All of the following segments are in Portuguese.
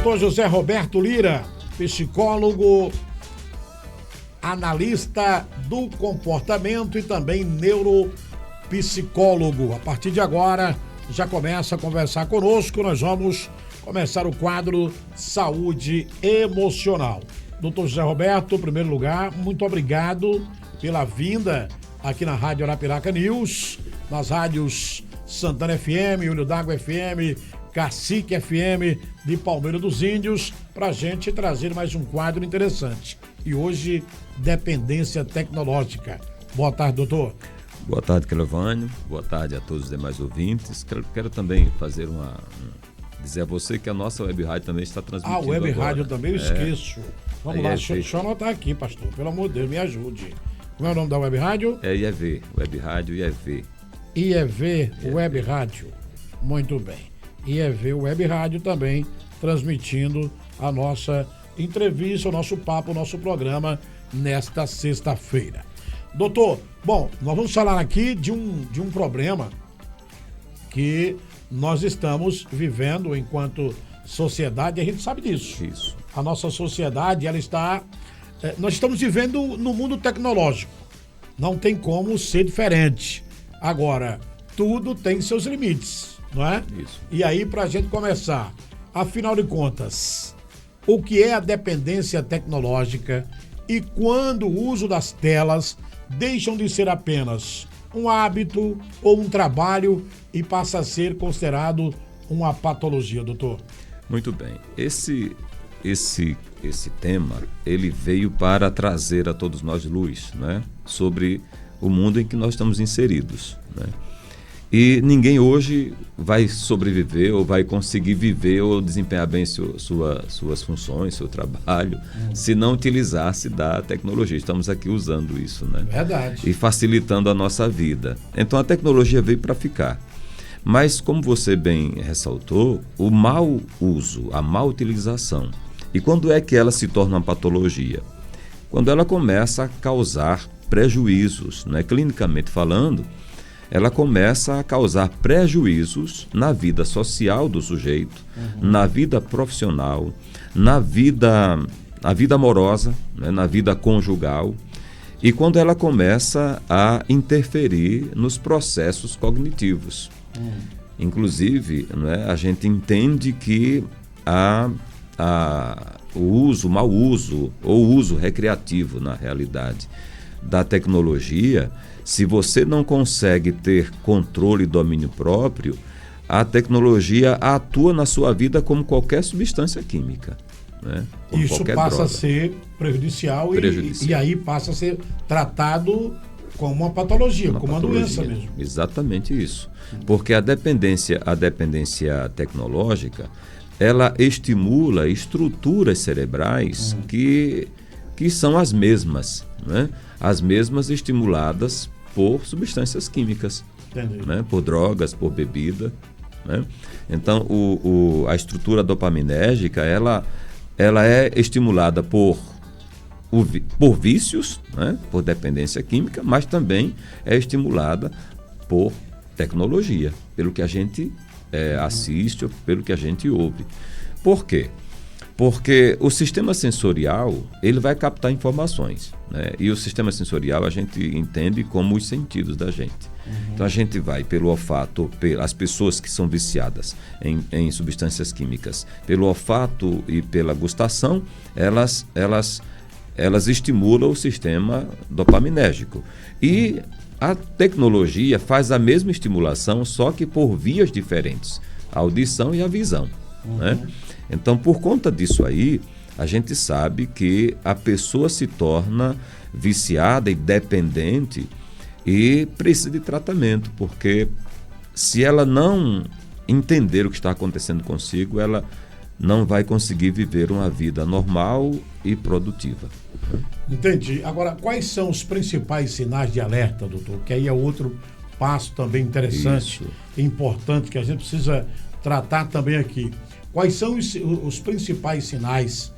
Dr. José Roberto Lira, psicólogo, analista do comportamento e também neuropsicólogo. A partir de agora, já começa a conversar conosco. Nós vamos começar o quadro Saúde Emocional. Dr. José Roberto, em primeiro lugar, muito obrigado pela vinda aqui na Rádio Arapiraca News, nas rádios Santana FM, Olho d'Água FM, Cacique FM de Palmeira dos Índios, para a gente trazer mais um quadro interessante. E hoje, dependência tecnológica. Boa tarde, doutor. Boa tarde, Cleovânio. Boa tarde a todos os demais ouvintes. Quero também fazer dizer a você que a nossa web rádio também está transmitindo. A web agora. Rádio também, eu esqueço. Vamos lá, deixa eu anotar aqui, pastor. Pelo amor de Deus, me ajude. Como é o nome da web rádio? É IEV, web rádio IEV. IEV, web rádio. Muito bem. IEV, web rádio também transmitindo a nossa entrevista, o nosso papo, o nosso programa nesta sexta-feira. Doutor, bom, nós vamos falar aqui de um problema que nós estamos vivendo enquanto sociedade, e a gente sabe disso. Isso. A nossa sociedade, ela está... nós estamos vivendo no mundo tecnológico. Não tem como ser diferente. Agora, tudo tem seus limites, não é? Isso. E aí, para a gente começar, afinal de contas, o que é a dependência tecnológica e quando o uso das telas deixam de ser apenas um hábito ou um trabalho e passa a ser considerado uma patologia, doutor? Muito bem. Esse tema, ele veio para trazer a todos nós luz, né, sobre o mundo em que nós estamos inseridos, né? E ninguém hoje vai sobreviver ou vai conseguir viver ou desempenhar bem suas funções, seu trabalho, se não utilizar-se da tecnologia. Estamos aqui usando isso, né? Verdade. E facilitando a nossa vida. Então a tecnologia veio para ficar. Mas, como você bem ressaltou, o mau uso, a má utilização. E quando é que ela se torna uma patologia? Quando ela começa a causar prejuízos, né? Clinicamente falando, ela começa a causar prejuízos na vida social do sujeito, na vida profissional, na vida amorosa, né? Na vida conjugal. E quando ela começa a interferir nos processos cognitivos. Inclusive, né, a gente entende que o mau uso, ou uso recreativo, na realidade, da tecnologia, se você não consegue ter controle e domínio próprio, a tecnologia atua na sua vida como qualquer substância química, né? Como isso passa droga. a ser prejudicial. E aí passa a ser tratado como uma patologia, como uma doença mesmo. Exatamente isso. Porque a dependência tecnológica, ela estimula estruturas cerebrais que são as mesmas, né? As mesmas estimuladas por substâncias químicas, né? Por drogas, por bebida, né? Então, a estrutura dopaminérgica, ela é estimulada por vícios, né? Por dependência química, mas também é estimulada por tecnologia, pelo que a gente assiste, pelo que a gente ouve. Por quê? Porque o sistema sensorial, ele vai captar informações, né? E o sistema sensorial a gente entende como os sentidos da gente. Então a gente vai pelo olfato, as pessoas que são viciadas em substâncias químicas, pelo olfato e pela gustação, elas estimulam o sistema dopaminérgico. E a tecnologia faz a mesma estimulação, só que por vias diferentes, a audição e a visão, né? Então, por conta disso aí, a gente sabe que a pessoa se torna viciada e dependente e precisa de tratamento, porque se ela não entender o que está acontecendo consigo, ela não vai conseguir viver uma vida normal e produtiva. Entendi. Agora, quais são os principais sinais de alerta, doutor? Que aí é outro passo também interessante e importante que a gente precisa tratar também aqui. Quais são os principais sinais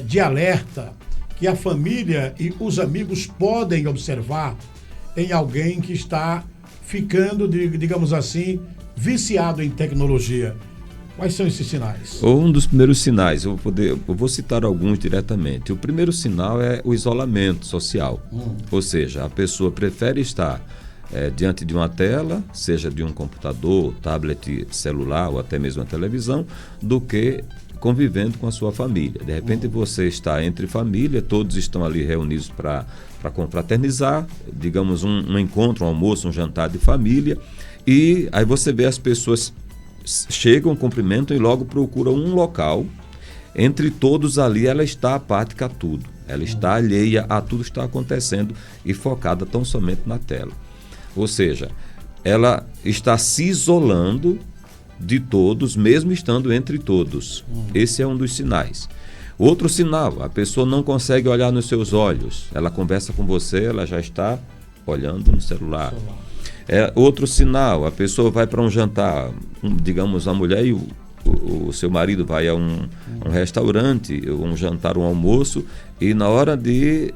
de alerta que a família e os amigos podem observar em alguém que está ficando, digamos assim, viciado em tecnologia? Quais são esses sinais? Um dos primeiros sinais, eu vou citar alguns diretamente. O primeiro sinal é o isolamento social. Ou seja, a pessoa prefere estar diante de uma tela, seja de um computador, tablet, celular ou até mesmo uma televisão, do que convivendo com a sua família. De repente você está entre família, todos estão ali reunidos para confraternizar, digamos um encontro, um almoço, um jantar de família, e aí você vê as pessoas chegam, cumprimentam e logo procuram um local. Entre todos ali ela está apática a tudo, ela está alheia a tudo que está acontecendo e focada tão somente na tela. Ou seja, ela está se isolando de todos, mesmo estando entre todos. Esse é um dos sinais. Outro sinal, a pessoa não consegue olhar nos seus olhos. Ela conversa com você, ela já está olhando no celular. Outro sinal, a pessoa vai para um jantar, digamos, a mulher e o seu marido vai a um restaurante, um jantar, um almoço, e na hora de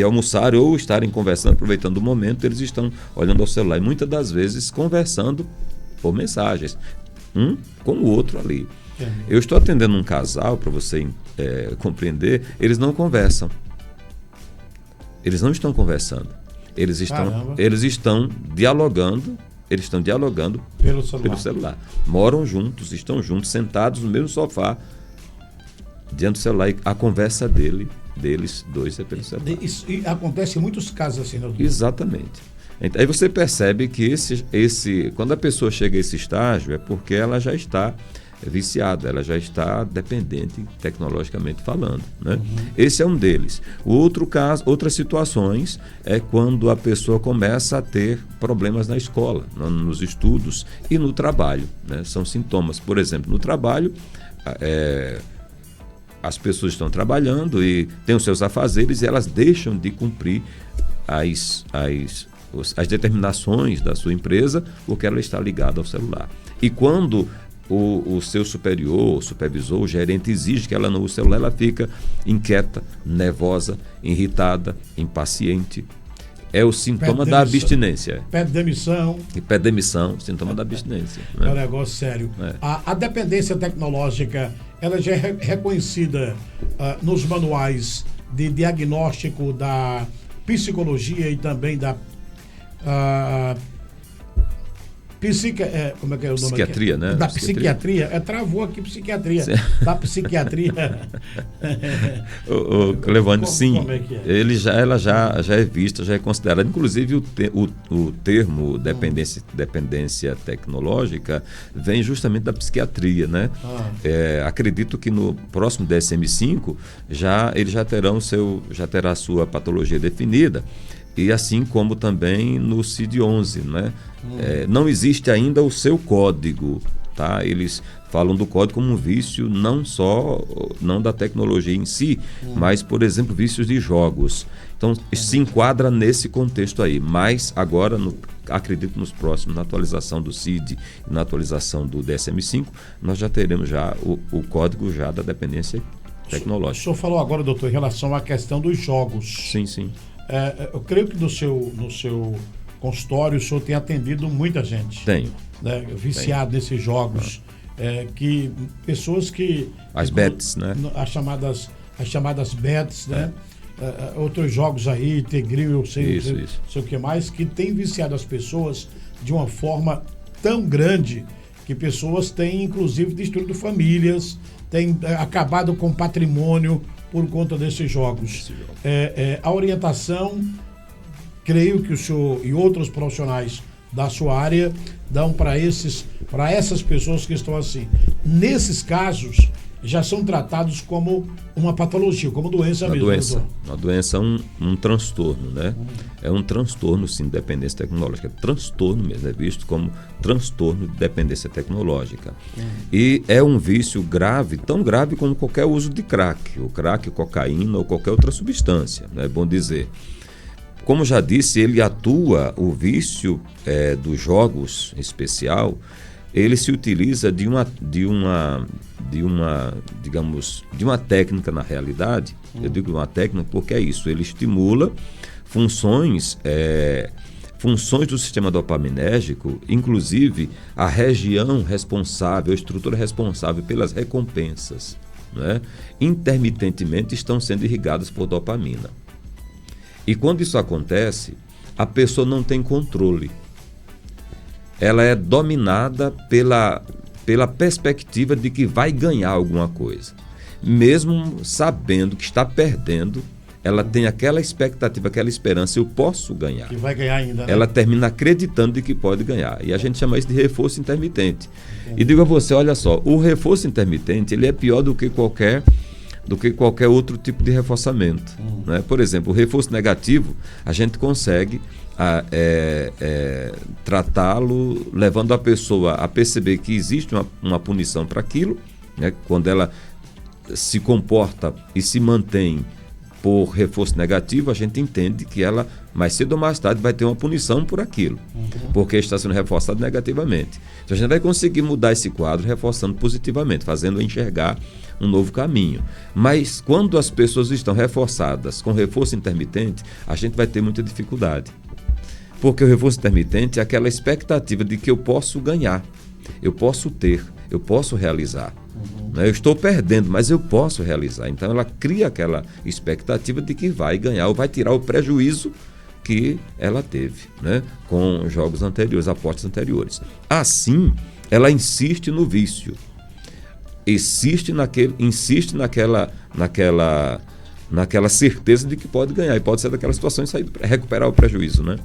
almoçar ou estarem conversando, aproveitando o momento, eles estão olhando ao celular e muitas das vezes conversando por mensagens, um com o outro ali. Eu estou atendendo um casal, para você compreender, eles não conversam. Eles não estão conversando. Eles estão dialogando pelo celular. Moram juntos, estão juntos, sentados no mesmo sofá, diante do celular, e a conversa deles dois é pelo celular. E acontece em muitos casos assim, né? Exatamente. Então, aí você percebe que quando a pessoa chega a esse estágio, é porque ela já está viciada, ela já está dependente tecnologicamente falando, né? Esse é um deles. O outro caso, outras situações é quando a pessoa começa a ter problemas na escola, nos estudos e no trabalho, né? São sintomas. Por exemplo, no trabalho, as pessoas estão trabalhando e têm os seus afazeres e elas deixam de cumprir as determinações da sua empresa porque ela está ligada ao celular. E quando o seu superior, o supervisor, o gerente exige que ela não use o celular, ela fica inquieta, nervosa, irritada, impaciente. É o sintoma da abstinência. Pede demissão. E pede demissão, sintoma da abstinência. Né? É um negócio sério. A dependência tecnológica, ela já é reconhecida nos manuais de diagnóstico da psicologia e também da como é que é o nome? Psiquiatria, né? Da psiquiatria. Travou aqui psiquiatria. Da psiquiatria. O Clevane, sim. Como é que é? Ela já é vista, já é considerada. Inclusive, o termo dependência tecnológica vem justamente da psiquiatria, né? Acredito que no próximo DSM-5 ele já terá a sua patologia definida. E assim como também no CID-11, né? Não existe ainda o seu código, tá? Eles falam do código como um vício não da tecnologia em si, mas, por exemplo, vícios de jogos. Então, se enquadra nesse contexto aí, mas agora, acredito nos próximos, na atualização do CID e na atualização do DSM-5, nós já teremos já o código já da dependência tecnológica. O senhor falou agora, doutor, em relação à questão dos jogos. Sim, sim. Eu creio que no seu consultório o senhor tem atendido muita gente. Tenho. Né, viciado nesses jogos. Que pessoas que... As bets, né? As chamadas bets, né? Outros jogos aí, Tegril, sei o que mais, que tem viciado as pessoas de uma forma tão grande que pessoas têm, inclusive, destruído famílias, têm acabado com patrimônio por conta desses jogos. A orientação, creio que o senhor e outros profissionais da sua área dão para essas pessoas que estão assim. Nesses casos, já são tratados como uma patologia, como doença mesmo. Uma doença, um transtorno, né? É um transtorno, sim, de dependência tecnológica. Transtorno mesmo, é visto como transtorno de dependência tecnológica. E é um vício grave, tão grave como qualquer uso de crack, cocaína ou qualquer outra substância, é bom dizer. Como já disse, o vício dos jogos em especial, ele se utiliza de uma técnica na realidade. Eu digo uma técnica porque é isso, ele estimula funções funções do sistema dopaminérgico, inclusive a região responsável, a estrutura responsável pelas recompensas, né, intermitentemente estão sendo irrigadas por dopamina. E quando isso acontece, a pessoa não tem controle. Ela é dominada pela perspectiva de que vai ganhar alguma coisa. Mesmo sabendo que está perdendo, ela tem aquela expectativa, aquela esperança, eu posso ganhar. Que vai ganhar ainda, né? Ela termina acreditando de que pode ganhar. E a gente chama isso de reforço intermitente. E digo a você, olha só, o reforço intermitente ele é pior do que qualquer outro tipo de reforçamento. Né? Por exemplo, o reforço negativo, a gente consegue tratá-lo levando a pessoa a perceber que existe uma punição para aquilo, né? Quando ela se comporta e se mantém por reforço negativo, a gente entende que ela, mais cedo ou mais tarde, vai ter uma punição por aquilo, porque está sendo reforçado negativamente. Então a gente vai conseguir mudar esse quadro reforçando positivamente, fazendo enxergar um novo caminho. Mas quando as pessoas estão reforçadas com reforço intermitente, a gente vai ter muita dificuldade. Porque o reforço intermitente é aquela expectativa de que eu posso ganhar, eu posso ter, eu posso realizar. Eu estou perdendo, mas eu posso realizar. Então ela cria aquela expectativa de que vai ganhar ou vai tirar o prejuízo que ela teve, né, com jogos anteriores, apostas anteriores. Assim, ela insiste no vício, insiste naquela certeza de que pode ganhar. E pode ser daquela situação e sair, recuperar o prejuízo, né?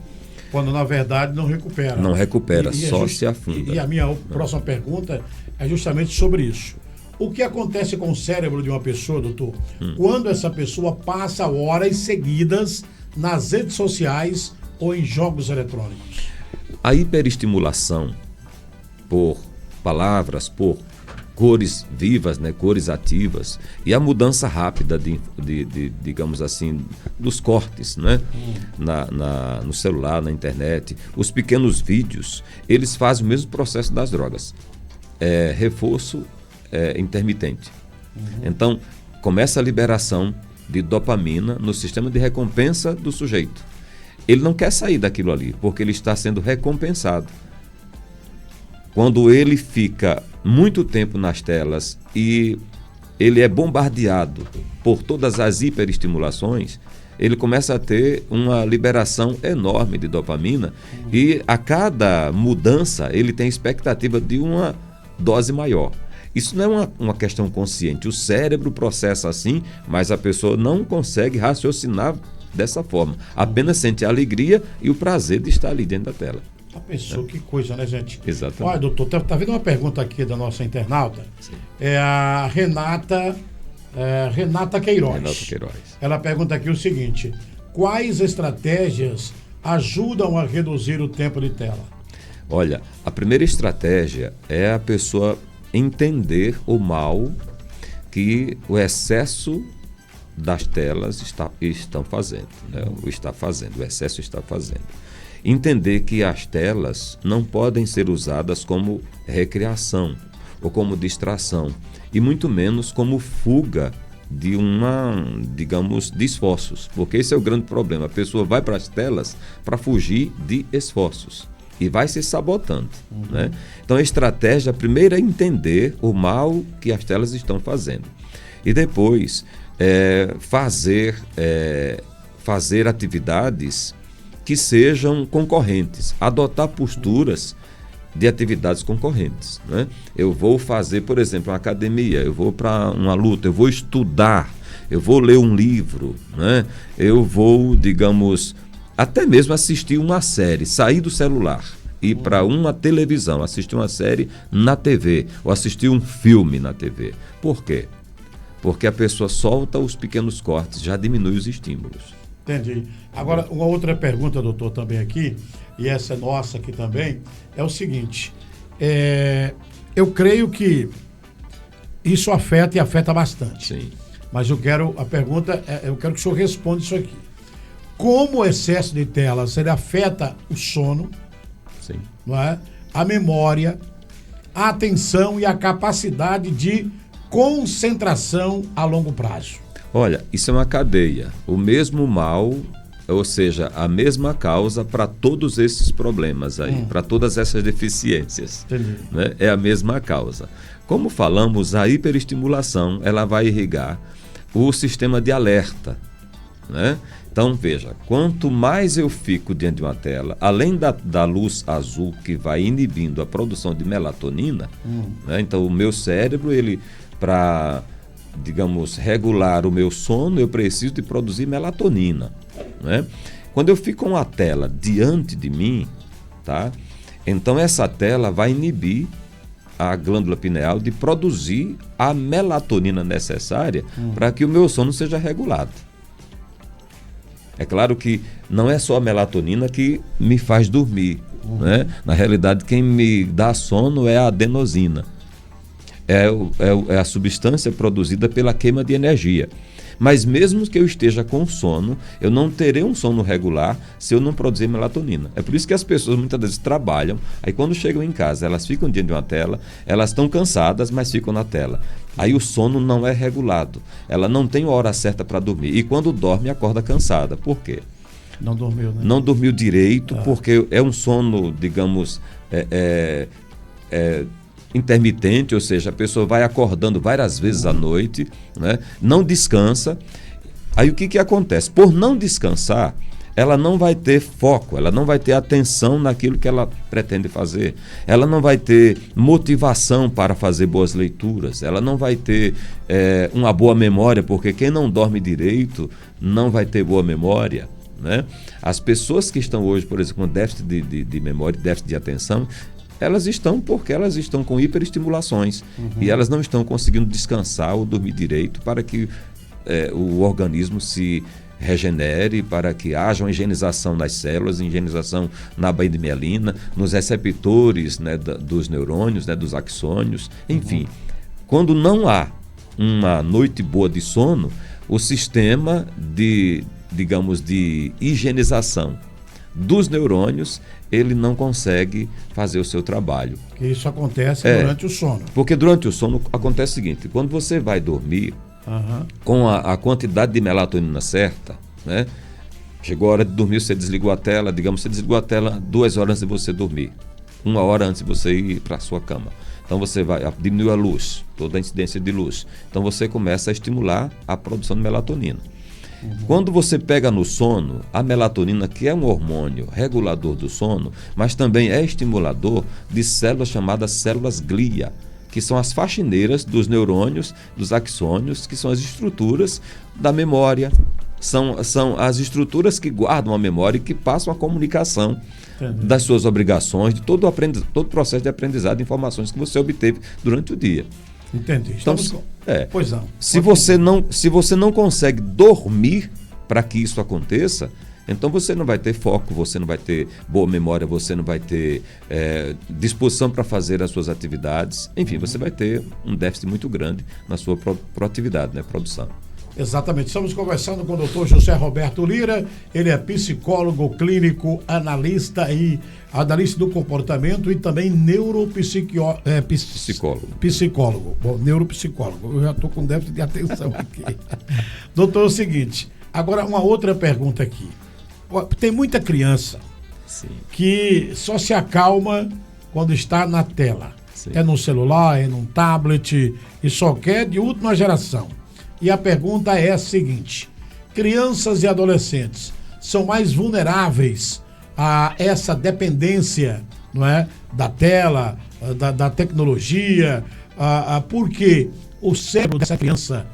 Quando na verdade não recupera. Não recupera, só se afunda. E a minha próxima pergunta é justamente sobre isso. O que acontece com o cérebro de uma pessoa, doutor, quando essa pessoa passa horas seguidas nas redes sociais ou em jogos eletrônicos? A hiperestimulação por palavras, por cores vivas, né, cores ativas, e a mudança rápida digamos assim, dos cortes, né, no celular, na internet, os pequenos vídeos, eles fazem o mesmo processo das drogas. Reforço intermitente. Então, começa a liberação de dopamina no sistema de recompensa do sujeito. Ele não quer sair daquilo ali, porque ele está sendo recompensado. Quando ele fica muito tempo nas telas e ele é bombardeado por todas as hiperestimulações, ele começa a ter uma liberação enorme de dopamina e a cada mudança ele tem expectativa de uma dose maior. Isso não é uma questão consciente. O cérebro processa assim, mas a pessoa não consegue raciocinar dessa forma. Apenas sente a alegria e o prazer de estar ali dentro da tela. A pessoa, que coisa, né, gente? Exatamente. Olha, doutor, tá vendo uma pergunta aqui da nossa internauta? Sim. É a Renata Queiroz. Renata Queiroz. Ela pergunta aqui o seguinte: quais estratégias ajudam a reduzir o tempo de tela? Olha, a primeira estratégia é a pessoa entender o mal que o excesso das telas estão fazendo, né? O excesso está fazendo. Entender que as telas não podem ser usadas como recreação ou como distração, e muito menos como fuga de de esforços, porque esse é o grande problema. A pessoa vai para as telas para fugir de esforços e vai se sabotando, né? Então a estratégia primeiro é entender o mal que as telas estão fazendo e depois fazer atividades que sejam concorrentes, adotar posturas de atividades concorrentes, né? Eu vou fazer, por exemplo, uma academia, eu vou para uma luta, eu vou estudar, eu vou ler um livro, né? Eu vou, digamos, até mesmo assistir uma série, sair do celular, ir para uma televisão, assistir uma série na TV, ou assistir um filme na TV. Por quê? Porque a pessoa solta os pequenos cortes, já diminui os estímulos. Entendi. Agora, uma outra pergunta, doutor, também aqui, e essa é nossa aqui também, é o seguinte: eu creio que isso afeta e afeta bastante. Sim. Mas eu quero que o senhor responda isso aqui. Como o excesso de telas, ele afeta o sono, sim, não é? A memória, a atenção e a capacidade de concentração a longo prazo? Olha, isso é uma cadeia. O mesmo mal ou seja, a mesma causa para todos esses problemas aí, para todas essas deficiências. Né? É a mesma causa. Como falamos, a hiperestimulação ela vai irrigar o sistema de alerta. Né? Então, veja, quanto mais eu fico diante de uma tela, além da luz azul que vai inibindo a produção de melatonina, né? Então o meu cérebro, ele, para, digamos, regular o meu sono, eu preciso de produzir melatonina. Né? Quando eu fico com a tela diante de mim, tá? Então essa tela vai inibir a glândula pineal de produzir a melatonina necessária para que o meu sono seja regulado. É claro que não é só a melatonina que me faz dormir. Né? Na realidade, quem me dá sono é a adenosina. É a substância produzida pela queima de energia. Mas mesmo que eu esteja com sono, eu não terei um sono regular se eu não produzir melatonina. É por isso que as pessoas muitas vezes trabalham, aí quando chegam em casa, elas ficam diante de uma tela, elas estão cansadas, mas ficam na tela. Aí o sono não é regulado. Ela não tem hora certa para dormir. E quando dorme, acorda cansada. Por quê? Não dormiu, né? Não dormiu direito, porque é um sono, digamos, intermitente, ou seja, a pessoa vai acordando várias vezes à noite, né? Não descansa. Aí o que acontece? Por não descansar, ela não vai ter foco, ela não vai ter atenção naquilo que ela pretende fazer, ela não vai ter motivação para fazer boas leituras, ela não vai ter uma boa memória, porque quem não dorme direito não vai ter boa memória. Né? As pessoas que estão hoje, por exemplo, com déficit de memória, déficit de atenção, elas estão porque elas estão com hiperestimulações e elas não estão conseguindo descansar ou dormir direito para que o organismo se regenere, para que haja uma higienização nas células, higienização na baía de mielina, nos receptores, né, dos neurônios, né, dos axônios, enfim. Quando não há uma noite boa de sono, o sistema de higienização dos neurônios, ele não consegue fazer o seu trabalho. Isso acontece durante o sono. Porque durante o sono acontece o seguinte, quando você vai dormir, com a quantidade de melatonina certa, né? Chegou a hora de dormir, você desligou a tela, digamos, você desligou a tela 2 horas antes de você dormir, 1 hora antes de você ir para a sua cama. Então você vai diminuir a luz, toda a incidência de luz. Então você começa a estimular a produção de melatonina. Quando você pega no sono, a melatonina, que é um hormônio regulador do sono, mas também é estimulador de células chamadas células glia, que são as faxineiras dos neurônios, dos axônios, que são as estruturas da memória, são as estruturas que guardam a memória e que passam a comunicação das suas obrigações, de todo o processo de aprendizado de informações que você obteve durante o dia. Entendi. Então, pois não. Se você não consegue dormir para que isso aconteça, então você não vai ter foco, você não vai ter boa memória, você não vai ter disposição para fazer as suas atividades. Enfim, você vai ter um déficit muito grande na sua proatividade, né, produção. Exatamente. Estamos conversando com o Dr. José Roberto Lira. Ele é psicólogo clínico, analista do comportamento e também psicólogo. Bom, neuropsicólogo. Eu já estou com déficit de atenção aqui. Doutor, é o seguinte. Agora, uma outra pergunta aqui. Tem muita criança que só se acalma quando está na tela. Sim. É no celular, é num tablet e só quer de última geração. E a pergunta é a seguinte: crianças e adolescentes são mais vulneráveis a essa dependência, não é, da tela, da tecnologia, porque o cérebro dessa criança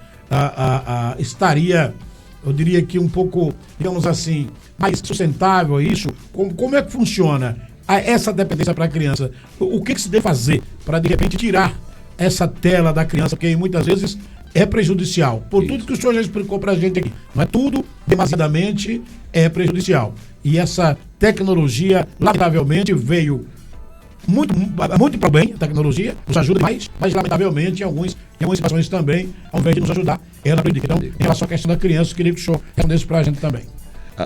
estaria, eu diria que um pouco, digamos assim, mais sustentável a isso? Como é que funciona essa dependência para a criança? O que se deve fazer para, de repente, tirar essa tela da criança, porque muitas vezes é prejudicial, por tudo que o senhor já explicou para a gente aqui. Não é tudo, demasiadamente, é prejudicial. E essa tecnologia, lamentavelmente, veio muito para bem, a tecnologia nos ajuda mais, mas lamentavelmente, em algumas situações também, ao invés de nos ajudar, ela prejudica. Então, em relação à questão da criança, eu queria que o senhor respondesse para a gente também.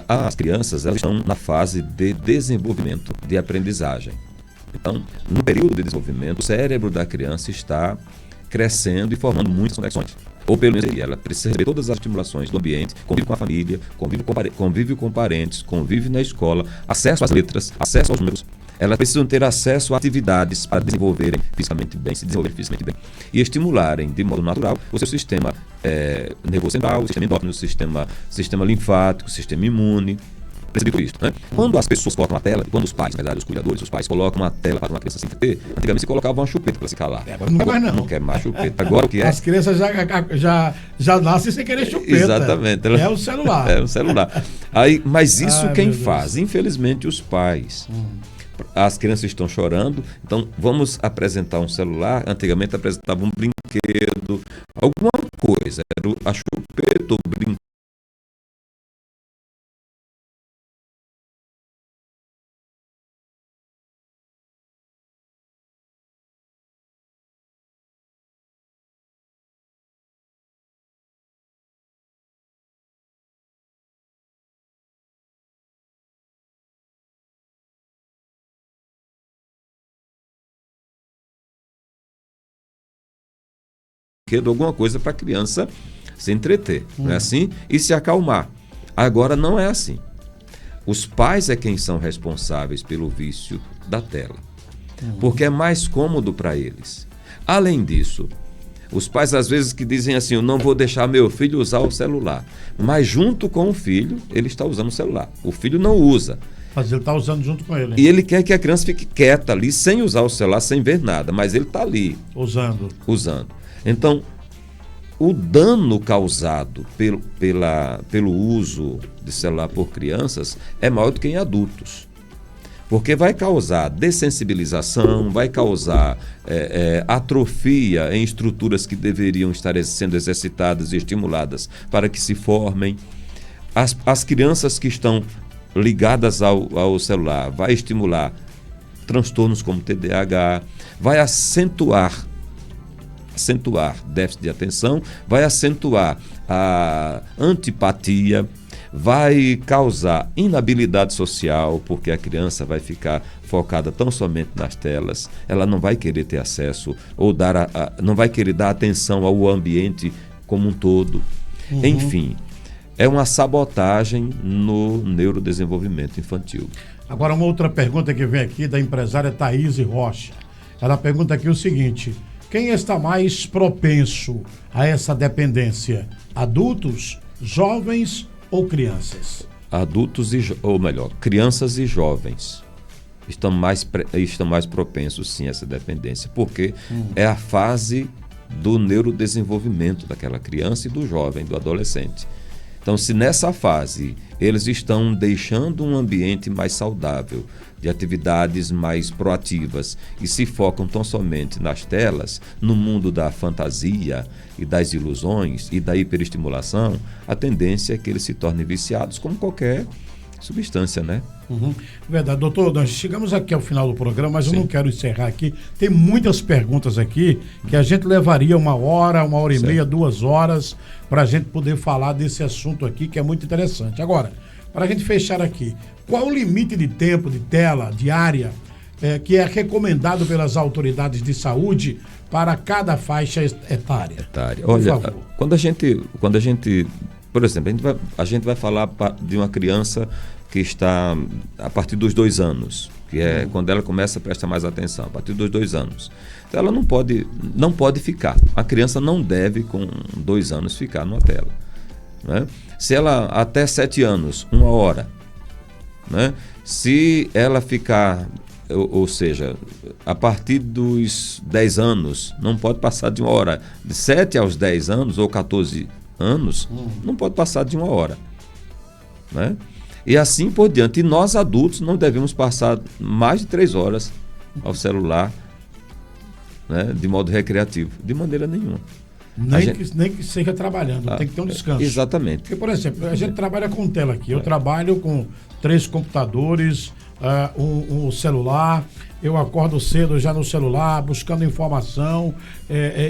As crianças, elas estão na fase de desenvolvimento, de aprendizagem. Então, no período de desenvolvimento, o cérebro da criança está crescendo e formando muitas conexões. Ou pelo menos ela precisa receber todas as estimulações do ambiente, convive com a família, convive com parentes, convive na escola, acesso às letras, acesso aos números. Elas precisam ter acesso a atividades para desenvolverem fisicamente bem, se desenvolverem fisicamente bem e estimularem de modo natural o seu sistema nervoso central, o sistema endócrino, o sistema linfático, o sistema imune. Tudo isso, né? Quando as pessoas colocam a tela, quando os pais, na verdade, os cuidadores, os pais colocam uma tela para uma criança se entreter, antigamente se colocava uma chupeta para se calar. Agora não quer mais não. Não quer mais chupeta. Agora o que é? As crianças já nascem sem querer chupeta. Exatamente. É o celular. É o celular. Mas isso quem meu Deus. faz? Infelizmente os pais. As crianças estão chorando, então vamos apresentar um celular. Antigamente apresentava um brinquedo, alguma coisa. Era a chupeta, o brinquedo. Alguma coisa para a criança se entreter, não é assim? E se acalmar. Agora não é assim. Os pais é quem são responsáveis pelo vício da tela, porque é mais cômodo para eles. Além disso, os pais às vezes que dizem assim, eu não vou deixar meu filho usar o celular, mas junto com o filho, ele está usando o celular. O filho não usa. Mas ele está usando junto com ele. E ele quer que a criança fique quieta ali, sem usar o celular, sem ver nada, mas ele está ali. Usando. Então, o dano causado pelo uso de celular por crianças é maior do que em adultos. Porque vai causar dessensibilização, vai causar atrofia em estruturas que deveriam estar sendo exercitadas e estimuladas para que se formem. As crianças que estão ligadas ao celular vai estimular transtornos como TDAH, vai acentuar déficit de atenção, vai acentuar a antipatia, vai causar inabilidade social, porque a criança vai ficar focada tão somente nas telas, ela não vai querer ter acesso ou não vai querer dar atenção ao ambiente como um todo. Enfim, é uma sabotagem no neurodesenvolvimento infantil. Agora, uma outra pergunta que vem aqui da empresária Thaís Rocha. Ela pergunta aqui o seguinte: quem está mais propenso a essa dependência? Adultos, jovens ou crianças? Crianças e jovens estão mais propensos sim a essa dependência, porque é a fase do neurodesenvolvimento daquela criança e do jovem, do adolescente. Então, se nessa fase eles estão deixando um ambiente mais saudável, de atividades mais proativas e se focam tão somente nas telas, no mundo da fantasia e das ilusões e da hiperestimulação, a tendência é que eles se tornem viciados como qualquer substância, né? Verdade. Doutor, nós chegamos aqui ao final do programa, mas eu não quero encerrar aqui. Tem muitas perguntas aqui que a gente levaria 1 hora, 1 hora e meia, 2 horas para a gente poder falar desse assunto aqui, que é muito interessante. Agora, para a gente fechar aqui, qual o limite de tempo de tela diária que é recomendado pelas autoridades de saúde para cada faixa etária? Olha, quando a gente, por exemplo, a gente vai falar de uma criança que está a partir dos 2 anos, que é quando ela começa a prestar mais atenção, a partir dos 2 anos. Então ela não pode ficar. A criança não deve, com 2 anos, ficar numa tela, né? Se ela até 7 anos, 1 hora, né? Se ela ficar, ou seja, a partir dos 10 anos, não pode passar de 1 hora. De 7 aos 10 anos, ou 14 anos, não pode passar de 1 hora, né? E assim por diante. E nós adultos não devemos passar mais de 3 horas ao celular, né, de modo recreativo, de maneira nenhuma. Nem que seja trabalhando, tem que ter um descanso. Exatamente. Porque, por exemplo, a gente trabalha com tela aqui. Eu trabalho com 3 computadores, um celular. Eu acordo cedo já no celular, buscando informação.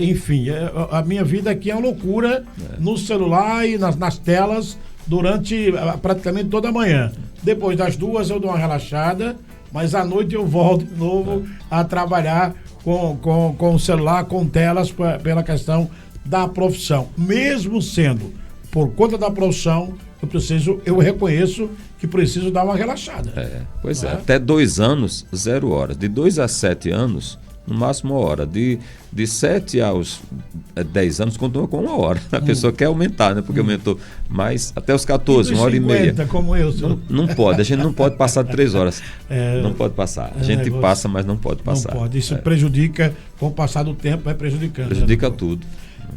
Enfim, a minha vida aqui é uma loucura no celular e nas telas durante praticamente toda a manhã. Depois das 2 eu dou uma relaxada mas à noite eu volto de novo a trabalhar com o celular, com telas, pela questão da profissão. Mesmo sendo por conta da profissão, eu reconheço que preciso dar uma relaxada. Pois é, até 2 anos, 0 horas. De 2 a 7 anos, no máximo 1 hora. De 7 aos 10 anos, continua com 1 hora. A pessoa quer aumentar, né? Porque aumentou mais até os 14, 1 hora e meia. Como eu. Não pode, a gente não pode passar de 3 horas. Não pode passar. A gente passa, mas não pode passar. Não pode, isso prejudica, com o passar do tempo, vai prejudicando. Prejudica tudo.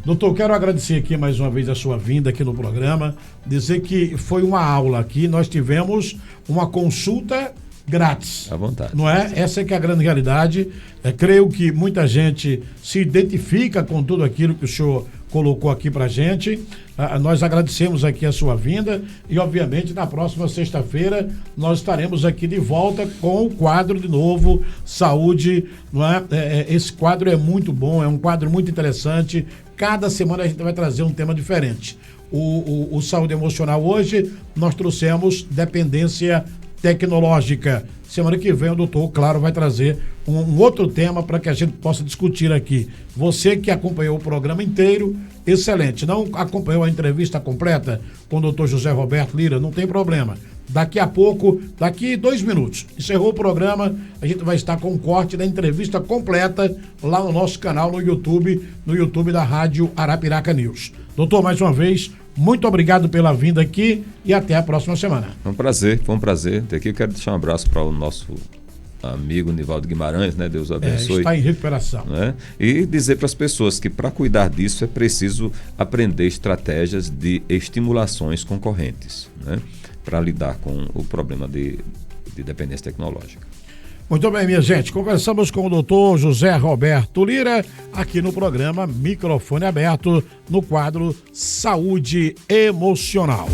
Doutor, quero agradecer aqui mais uma vez a sua vinda aqui no programa, dizer que foi uma aula aqui, nós tivemos uma consulta grátis. À vontade. Não é? Essa é que é a grande realidade. Creio que muita gente se identifica com tudo aquilo que o senhor colocou aqui pra gente. Nós agradecemos aqui a sua vinda e, obviamente, na próxima sexta-feira nós estaremos aqui de volta com o quadro de novo, Saúde, não é? Esse quadro é muito bom, é um quadro muito interessante. Cada semana a gente vai trazer um tema diferente. O Saúde Emocional hoje nós trouxemos dependência tecnológica. Semana que vem o doutor, claro, vai trazer um outro tema para que a gente possa discutir aqui. Você que acompanhou o programa inteiro, excelente. Não acompanhou a entrevista completa com o doutor José Roberto Lira, não tem problema. Daqui a pouco, daqui 2 minutos, encerrou o programa, a gente vai estar com um corte da entrevista completa lá no nosso canal no YouTube da Rádio Arapiraca News. Doutor, mais uma vez, muito obrigado pela vinda aqui e até a próxima semana. Foi um prazer ter aqui. Eu quero deixar um abraço para o nosso amigo Nivaldo Guimarães, né? Deus o abençoe. Está em recuperação. Né? E dizer para as pessoas que para cuidar disso é preciso aprender estratégias de estimulações concorrentes, né? Para lidar com o problema de dependência tecnológica. Muito bem, minha gente, conversamos com o doutor José Roberto Lira, aqui no programa Microfone Aberto, no quadro Saúde Emocional.